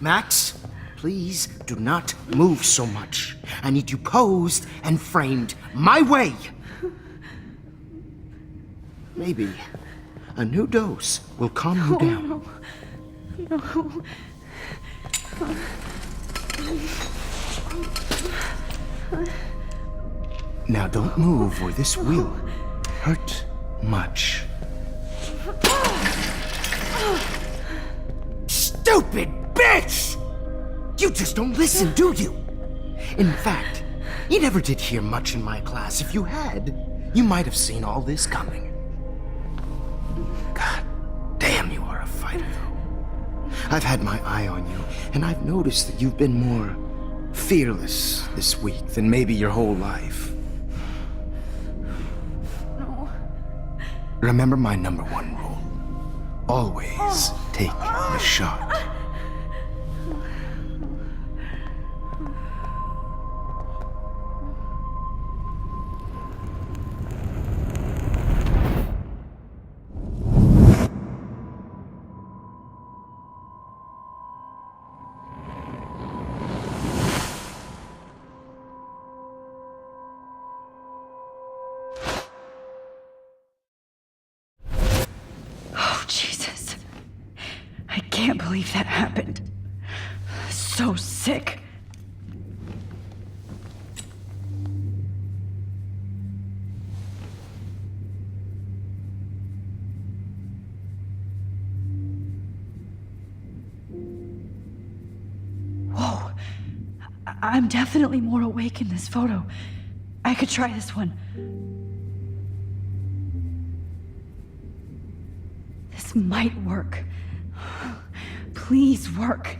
Max, please do not move so much. I need you posed and framed my way. Maybe a new dose will calm you down. No. Now don't move or this will hurt much. Stupid bitch! You just don't listen, do you? In fact, you never did hear much in my class. If you had, you might have seen all this coming. God damn, you are a fighter, though. I've had my eye on you, and I've noticed that you've been more fearless this week than maybe your whole life. No. Remember my number one rule. Always take the shot. Jesus. I can't believe that happened. So sick. Whoa. I'm definitely more awake in this photo. I could try this one. This might work. Please work.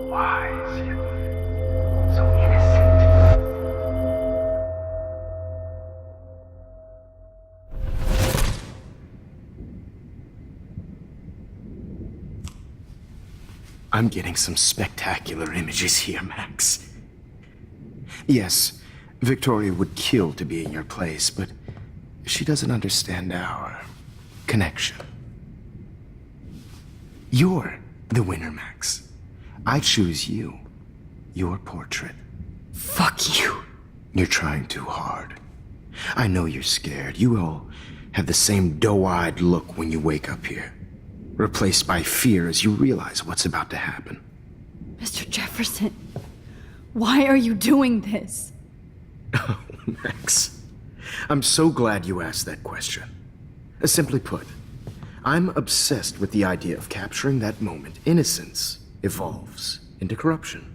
Why is he so innocent? I'm getting some spectacular images here, Max. Yes, Victoria would kill to be in your place, but she doesn't understand our connection. You're the winner, Max. I choose you. Your portrait. Fuck you. You're trying too hard. I know you're scared. You all have the same doe-eyed look when you wake up here, replaced by fear as you realize what's about to happen. Mr. Jefferson, why are you doing this? Oh, Max, I'm so glad you asked that question. Simply put, I'm obsessed with the idea of capturing that moment innocence evolves into corruption.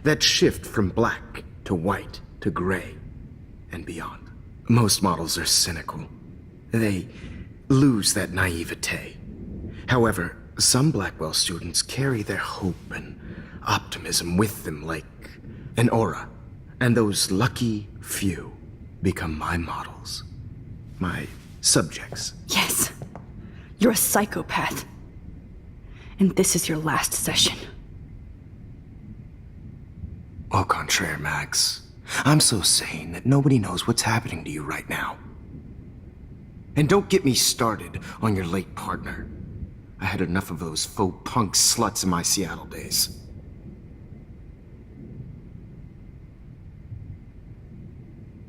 That shift from black to white to gray and beyond. Most models are cynical. They lose that naivete. However, some Blackwell students carry their hope and optimism with them like an aura. And those lucky few become my models. My subjects. Yes. You're a psychopath. And this is your last session. Au contraire, Max. I'm so sane that nobody knows what's happening to you right now. And don't get me started on your late partner. I had enough of those faux punk sluts in my Seattle days.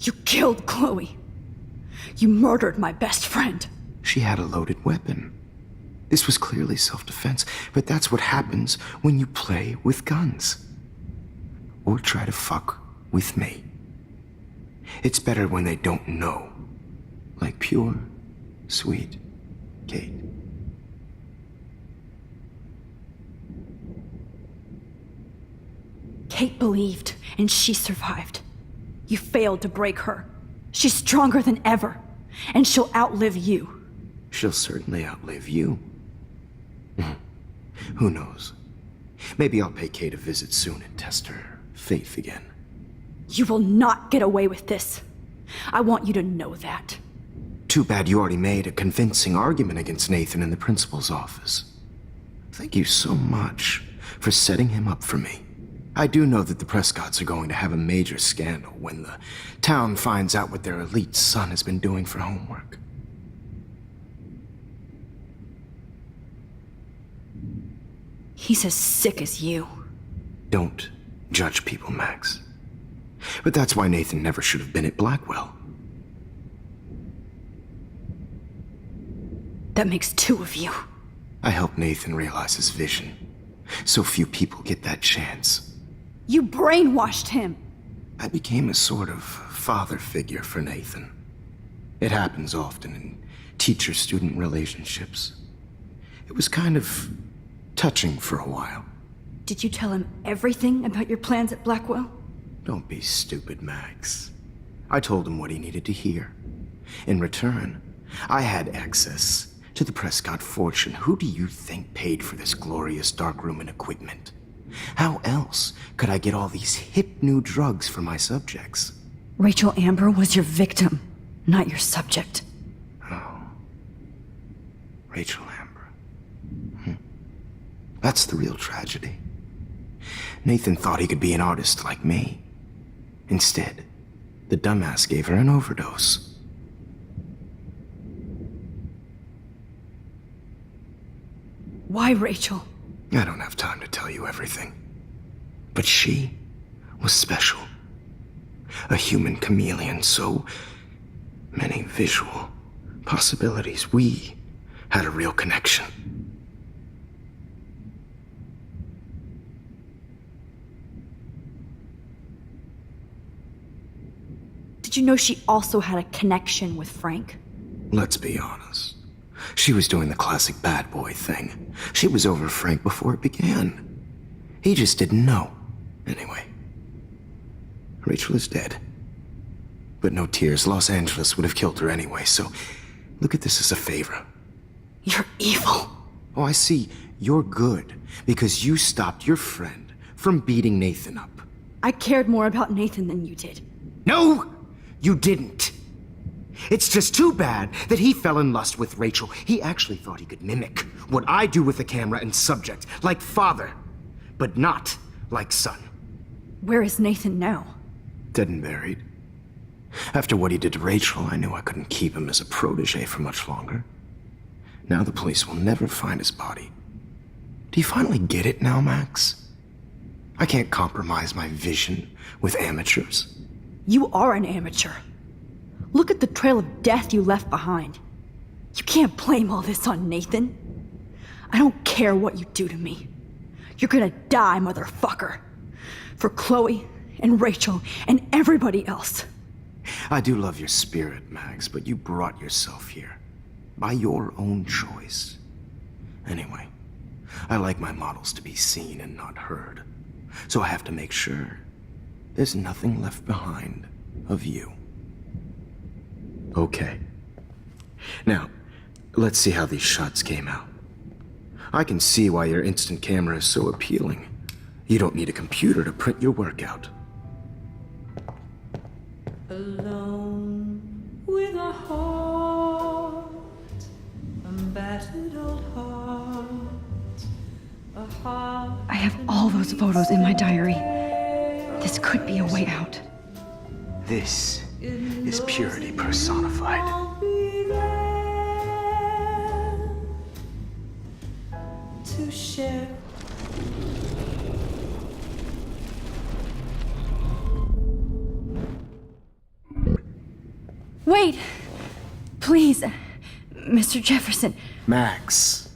You killed Chloe. You murdered my best friend. She had a loaded weapon. This was clearly self-defense, but that's what happens when you play with guns. Or try to fuck with me. It's better when they don't know. Like pure, sweet Kate. Kate believed, and she survived. You failed to break her. She's stronger than ever, and she'll outlive you. She'll certainly outlive you. Who knows? Maybe I'll pay Kate a visit soon and test her faith again. You will not get away with this. I want you to know that. Too bad you already made a convincing argument against Nathan in the principal's office. Thank you so much for setting him up for me. I do know that the Prescotts are going to have a major scandal when the town finds out what their elite son has been doing for homework. He's as sick as you. Don't judge people, Max. But that's why Nathan never should have been at Blackwell. That makes two of you. I helped Nathan realize his vision. So few people get that chance. You brainwashed him. I became a sort of father figure for Nathan. It happens often in teacher-student relationships. It was kind of touching for a while. Did you tell him everything about your plans at Blackwell? Don't be stupid, Max. I told him what he needed to hear. In return, I had access to the Prescott fortune. Who do you think paid for this glorious darkroom and equipment? How else could I get all these hip new drugs for my subjects? Rachel Amber was your victim, not your subject. Oh. Rachel Amber. That's the real tragedy. Nathan thought he could be an artist like me. Instead, the dumbass gave her an overdose. Why Rachel? I don't have time to tell you everything. But she was special. A human chameleon, so many visual possibilities. We had a real connection. Did you know she also had a connection with Frank? Let's be honest. She was doing the classic bad boy thing. She was over Frank before it began. He just didn't know. Anyway, Rachel is dead. But no tears. Los Angeles would have killed her anyway, so look at this as a favor. You're evil. Oh, I see. You're good because you stopped your friend from beating Nathan up. I cared more about Nathan than you did. No, you didn't. It's just too bad that he fell in lust with Rachel. He actually thought he could mimic what I do with the camera and subject, like father, but not like son. Where is Nathan now? Dead and buried. After what he did to Rachel, I knew I couldn't keep him as a protege for much longer. Now the police will never find his body. Do you finally get it now, Max? I can't compromise my vision with amateurs. You are an amateur. Look at the trail of death you left behind. You can't blame all this on Nathan. I don't care what you do to me. You're gonna die, motherfucker. For Chloe and Rachel and everybody else. I do love your spirit, Max, but you brought yourself here. By your own choice. Anyway, I like my models to be seen and not heard. So I have to make sure there's nothing left behind of you. Okay. Now, let's see how these shots came out. I can see why your instant camera is so appealing. You don't need a computer to print your work out. Alone with a heart, a battered old heart, a heart. I have all those photos in my diary. This could be a way out. This is purity personified. I'll be there to share. Wait! Please, Mr. Jefferson. Max,